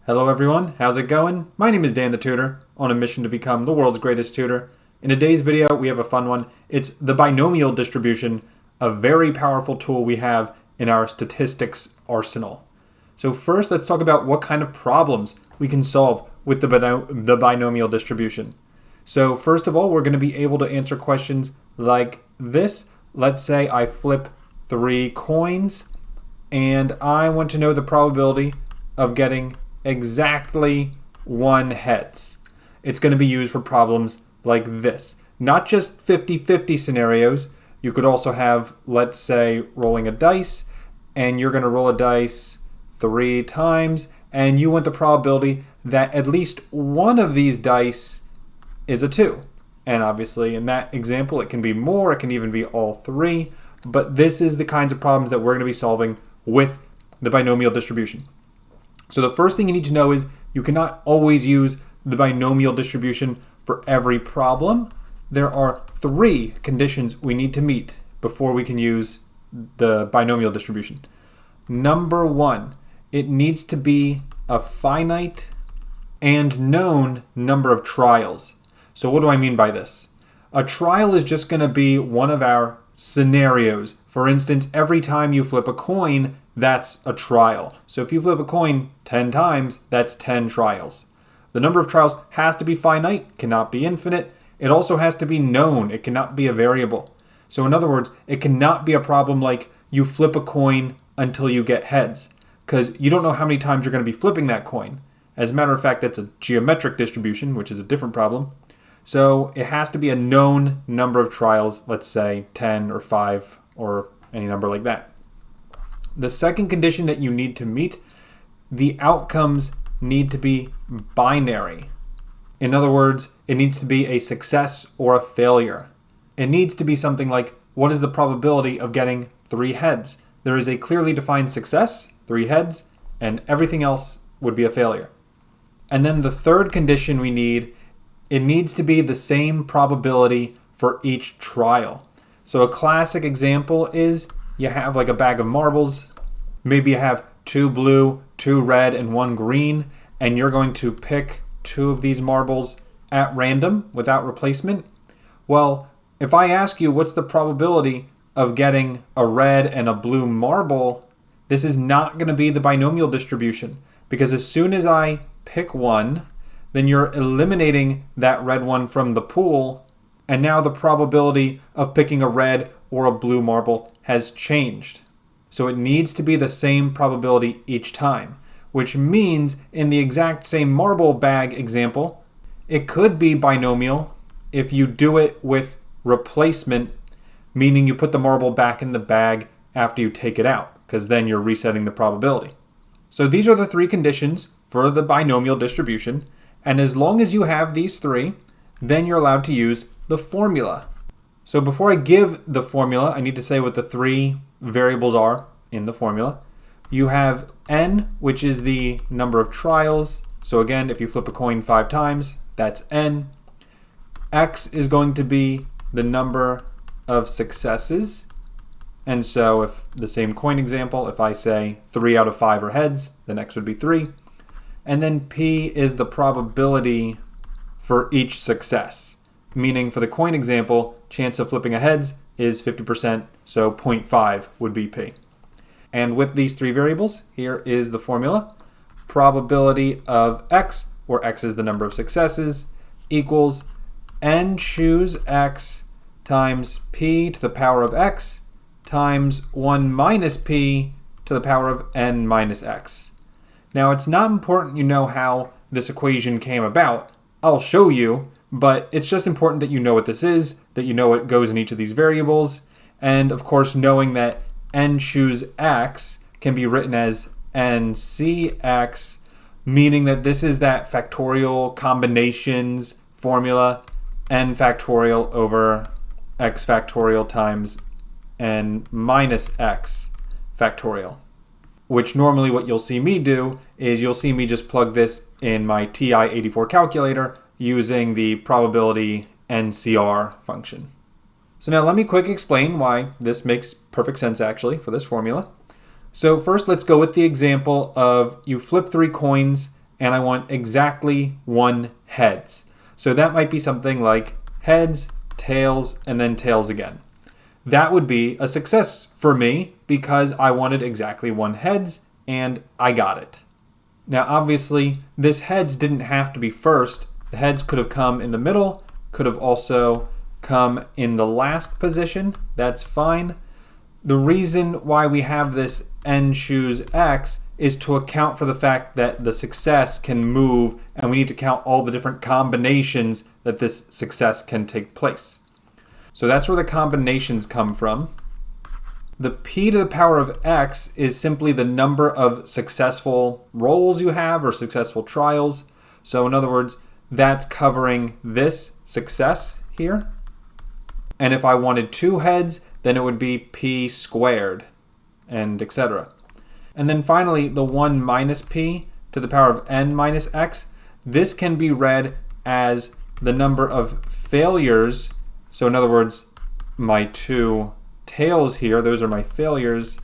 Hello everyone, how's it going? My name is Dan the Tutor, on a mission to become the world's greatest tutor. In today's video, we have a fun one. It's the binomial distribution, a very powerful tool we have in our statistics arsenal. So first, let's talk about what kind of problems we can solve with the binomial distribution. So first of all, we're going to be able to answer questions like this. Let's say I flip 3 coins, and I want to know the probability of getting exactly 1 heads. It's going to be used for problems like this. Not just 50-50 scenarios. You could also have, let's say, rolling a dice, and you're going to roll a dice 3 times, and you want the probability that at least one of these dice is a 2. And obviously in that example it can be more, it can even be all 3, but this is the kinds of problems that we're going to be solving with the binomial distribution. So the first thing you need to know is you cannot always use the binomial distribution for every problem. There are 3 conditions we need to meet before we can use the binomial distribution. Number 1, it needs to be a finite and known number of trials. So what do I mean by this? A trial is just going to be one of our scenarios. For instance, every time you flip a coin, that's a trial. So if you flip a coin 10 times, that's 10 trials. The number of trials has to be finite, cannot be infinite. It also has to be known. It cannot be a variable. So in other words, it cannot be a problem like you flip a coin until you get heads, because you don't know how many times you're going to be flipping that coin. As a matter of fact, that's a geometric distribution, which is a different problem. So it has to be a known number of trials, let's say 10 or 5 or any number like that. The second condition that you need to meet, the outcomes need to be binary. In other words, it needs to be a success or a failure. It needs to be something like, what is the probability of getting 3 heads? There is a clearly defined success, 3 heads, and everything else would be a failure. And then the third condition we need, it needs to be the same probability for each trial. So a classic example is you have like a bag of marbles. Maybe you have 2 blue, 2 red, and 1 green, and you're going to pick 2 of these marbles at random without replacement. Well, if I ask you what's the probability of getting a red and a blue marble, this is not going to be the binomial distribution, because as soon as I pick one, then you're eliminating that red one from the pool, and now the probability of picking a red or a blue marble has changed. So it needs to be the same probability each time, which means in the exact same marble bag example, it could be binomial if you do it with replacement, meaning you put the marble back in the bag after you take it out, because then you're resetting the probability. So these are the 3 conditions for the binomial distribution, and as long as you have these 3, then you're allowed to use the formula. So before I give the formula, I need to say what the 3 variables are in the formula. You have n, which is the number of trials. So again, if you flip a coin 5 times, that's n. X is going to be the number of successes. And so if the same coin example, if I say 3 out of 5 are heads, then X would be 3. And then P is the probability for each success. Meaning for the coin example, chance of flipping a heads is 50%, so 0.5 would be P. And with these 3 variables, here is the formula. Probability of X, where X is the number of successes, equals n choose X times P to the power of X times 1 minus P to the power of n minus X. Now it's not important you know how this equation came about. I'll show you, but it's just important that you know what this is, that you know what goes in each of these variables, and of course knowing that n choose X can be written as ncx, meaning that this is that factorial combinations formula, n factorial over x factorial times n minus x factorial. Which normally what you'll see me do is you'll see me just plug this in my TI-84 calculator using the probability NCR function. So now let me quick explain why this makes perfect sense actually for this formula. So first let's go with the example of you flip 3 coins and I want exactly 1 heads. So that might be something like heads, tails, and then tails again. That would be a success for me because I wanted exactly 1 heads and I got it. Now obviously this heads didn't have to be first. The heads could have come in the middle, could have also come in the last position. That's fine. The reason why we have this n choose x is to account for the fact that the success can move and we need to count all the different combinations that this success can take place. So that's where the combinations come from. The p to the power of x is simply the number of successful rolls you have or successful trials. So in other words, that's covering this success here. And if I wanted 2 heads, then it would be p squared, and etc. And then finally, the 1 minus p to the power of n minus x, this can be read as the number of failures. So in other words, my 2 tails here, those are my failures,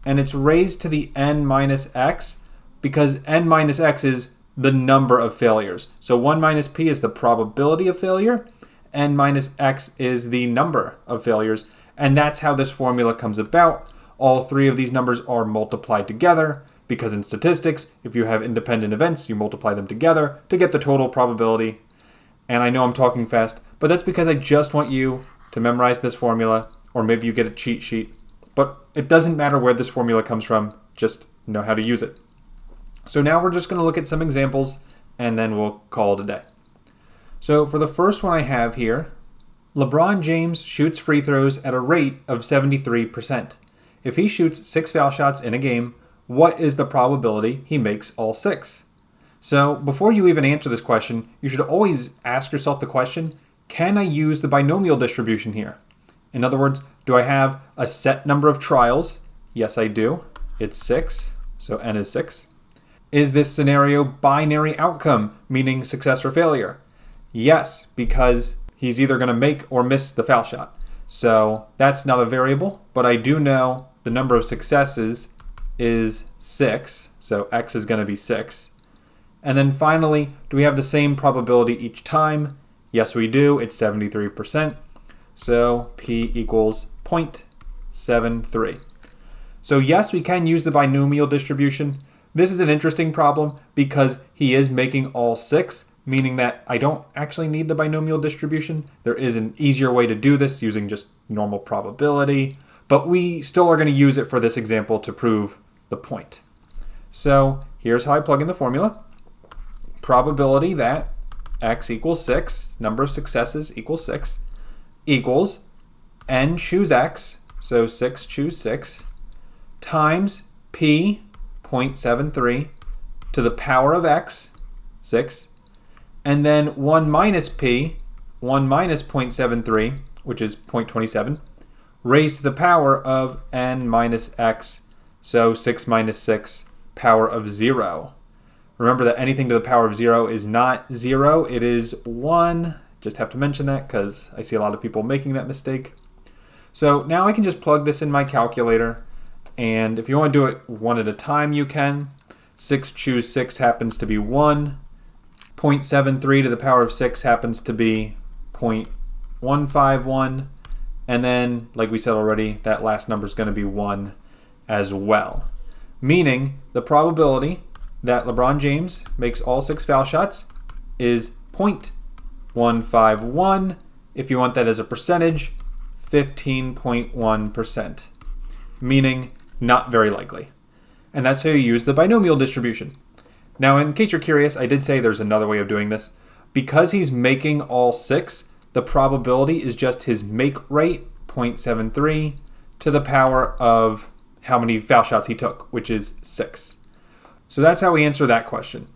and it's raised to the n minus x because n minus x is the number of failures. So 1 minus p is the probability of failure, n minus x is the number of failures, and that's how this formula comes about. All 3 of these numbers are multiplied together because in statistics, if you have independent events, you multiply them together to get the total probability. And I know I'm talking fast, but that's because I just want you to memorize this formula, or maybe you get a cheat sheet. But it doesn't matter where this formula comes from, just know how to use it. So now we're just going to look at some examples, and then we'll call it a day. So for the first one I have here, LeBron James shoots free throws at a rate of 73%. If he shoots 6 foul shots in a game, what is the probability he makes all 6? So before you even answer this question, you should always ask yourself the question, can I use the binomial distribution here? In other words, do I have a set number of trials? Yes, I do. It's 6, so n is 6. Is this scenario binary outcome, meaning success or failure? Yes, because he's either going to make or miss the foul shot. So that's not a variable, but I do know the number of successes is 6, so x is going to be 6. And then finally, do we have the same probability each time? Yes, we do. It's 73%. So p equals 0.73. So yes, we can use the binomial distribution. This is an interesting problem because he is making all 6, meaning that I don't actually need the binomial distribution. There is an easier way to do this using just normal probability, but we still are going to use it for this example to prove the point. So here's how I plug in the formula. Probability that x equals 6, number of successes equals 6, equals n choose x, so 6 choose 6, times p 0.73 to the power of x, 6, and then 1 minus p, 1 minus 0.73, which is 0.27, raised to the power of n minus x, so 6 minus 6, power of 0. Remember that anything to the power of 0 is not 0, it is 1. Just have to mention that because I see a lot of people making that mistake. So now I can just plug this in my calculator, and if you want to do it one at a time, you can. 6 choose 6 happens to be 1. 0.73 to the power of 6 happens to be 0.151. And then, like we said already, that last number is going to be 1 as well. Meaning the probability that LeBron James makes all 6 foul shots is 0.151. If you want that as a percentage, 15.1%. Meaning not very likely. And that's how you use the binomial distribution. Now, in case you're curious, I did say there's another way of doing this. Because he's making all 6, the probability is just his make rate, 0.73, to the power of how many foul shots he took, which is 6. So that's how we answer that question.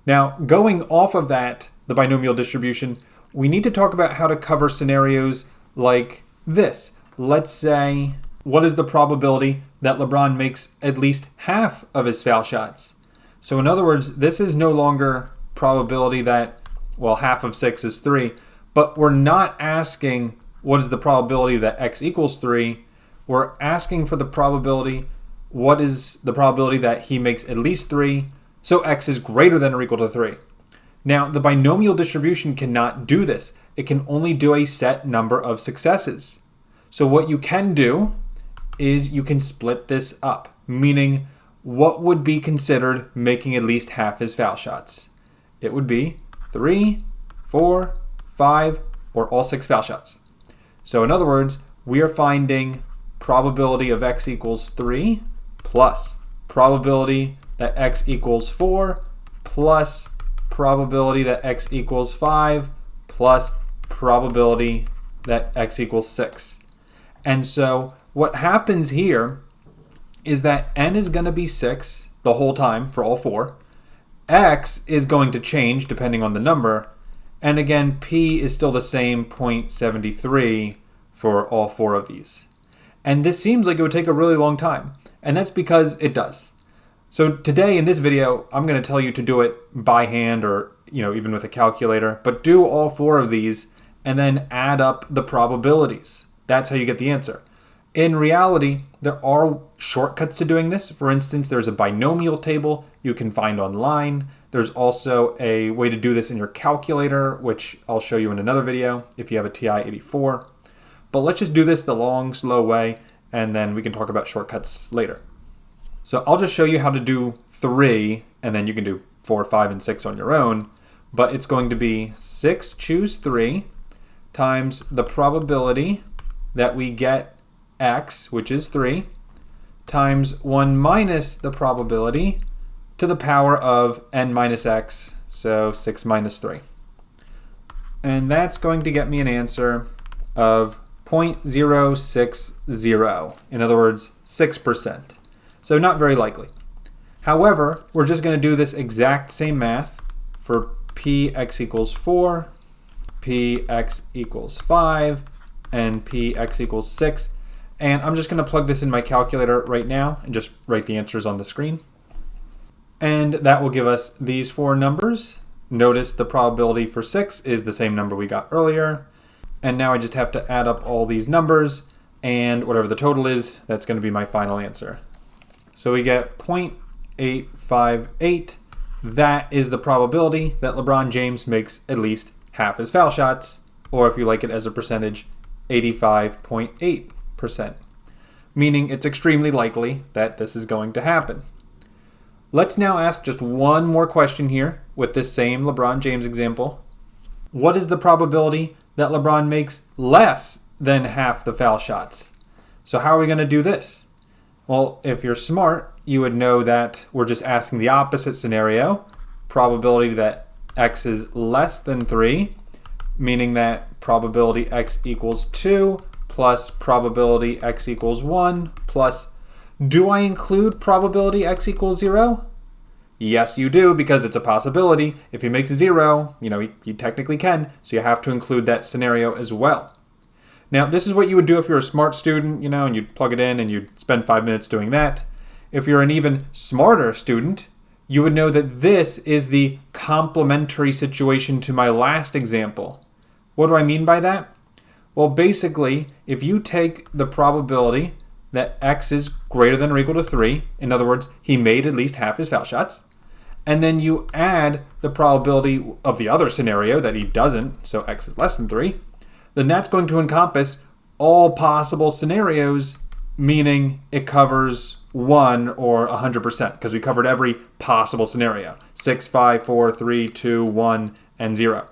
Now, going off of that, the binomial distribution, we need to talk about how to cover scenarios like this. Let's say, what is the probability that LeBron makes at least half of his foul shots? So in other words, this is no longer probability that, well, half of 6 is 3, but we're not asking what is the probability that x equals 3. We're asking for the probability, what is the probability that he makes at least 3 So x is greater than or equal to 3. Now, the binomial distribution cannot do this. It can only do a set number of successes. So what you can do is you can split this up, meaning what would be considered making at least half his foul shots? It would be 3, 4, 5, or all 6 foul shots. So in other words, we are finding probability of x equals 3 plus probability that x equals 4 plus probability that x equals 5 plus probability that x equals 6. And so what happens here is that n is going to be 6 the whole time for all 4. X is going to change depending on the number. And again, p is still the same 0.73 for all 4 of these. And this seems like it would take a really long time. And that's because it does. So today in this video, I'm going to tell you to do it by hand or even with a calculator. But do all 4 of these and then add up the probabilities. That's how you get the answer. In reality, there are shortcuts to doing this. For instance, there's a binomial table you can find online. There's also a way to do this in your calculator, which I'll show you in another video if you have a TI-84. But let's just do this the long, slow way, and then we can talk about shortcuts later. So I'll just show you how to do 3, and then you can do 4, 5, and 6 on your own. But it's going to be 6 choose 3 times the probability that we get x, which is 3, times 1 minus the probability to the power of n minus x, so 6 minus 3. And that's going to get me an answer of 0.060, in other words, 6%. So not very likely. However, we're just going to do this exact same math for px equals 4, px equals 5, and px equals 6. And I'm just going to plug this in my calculator right now and just write the answers on the screen. And that will give us these 4 numbers. Notice the probability for 6 is the same number we got earlier. And now I just have to add up all these numbers, and whatever the total is, that's going to be my final answer. So we get 0.858. That is the probability that LeBron James makes at least half his foul shots, or if you like it as a percentage, 85.8%, meaning it's extremely likely that this is going to happen. Let's now ask just one more question here with this same LeBron James example. What is the probability that LeBron makes less than half the foul shots? So how are we going to do this? Well, if you're smart, you would know that we're just asking the opposite scenario, probability that x is less than 3, meaning that probability x equals 2 plus probability x equals 1 plus, do I include probability x equals 0? Yes, you do, because it's a possibility. If he makes 0, he technically can, so you have to include that scenario as well. Now, this is what you would do if you're a smart student, and you'd plug it in and you'd spend 5 minutes doing that. If you're an even smarter student, you would know that this is the complementary situation to my last example. What do I mean by that? Well, basically, if you take the probability that x is greater than or equal to 3, in other words, he made at least half his foul shots, and then you add the probability of the other scenario that he doesn't, so x is less than 3, then that's going to encompass all possible scenarios, meaning it covers 1 or 100%, because we covered every possible scenario. 6, 5, 4, 3, 2, 1, and 0.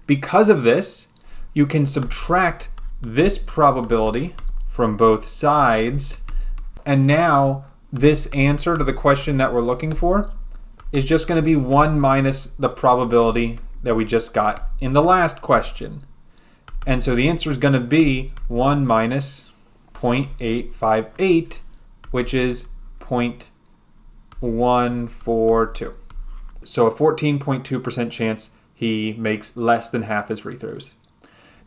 Because of this, you can subtract this probability from both sides, and now this answer to the question that we're looking for is just going to be 1 minus the probability that we just got in the last question. And so the answer is going to be 1 minus 0.858, which is 0.142. So a 14.2% chance he makes less than half his free throws.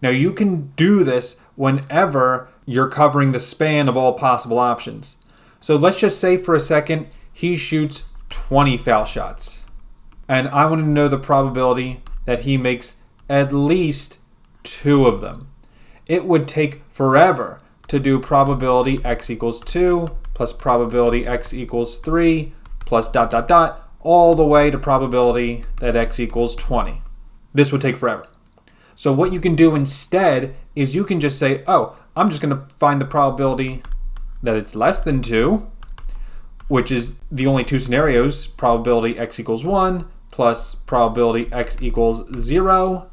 Now you can do this whenever you're covering the span of all possible options. So let's just say for a second he shoots 20 foul shots. And I want to know the probability that he makes at least 2 of them. It would take forever to do probability x equals 2 plus probability x equals 3 plus dot dot dot all the way to probability that x equals 20. This would take forever. So what you can do instead is you can just say, oh, I'm just going to find the probability that it's less than 2, which is the only two scenarios, probability x equals 1 plus probability x equals 0.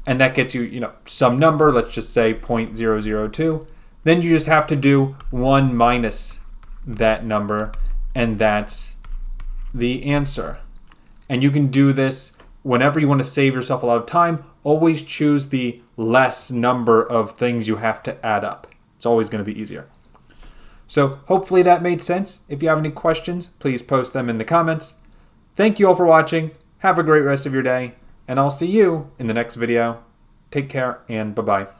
And that gets you, some number, let's just say 0.002. Then you just have to do 1 minus that number, and that's the answer. And you can do this whenever you want to save yourself a lot of time. Always choose the less number of things you have to add up. It's always going to be easier. So hopefully that made sense. If you have any questions, please post them in the comments. Thank you all for watching. Have a great rest of your day, and I'll see you in the next video. Take care, and bye-bye.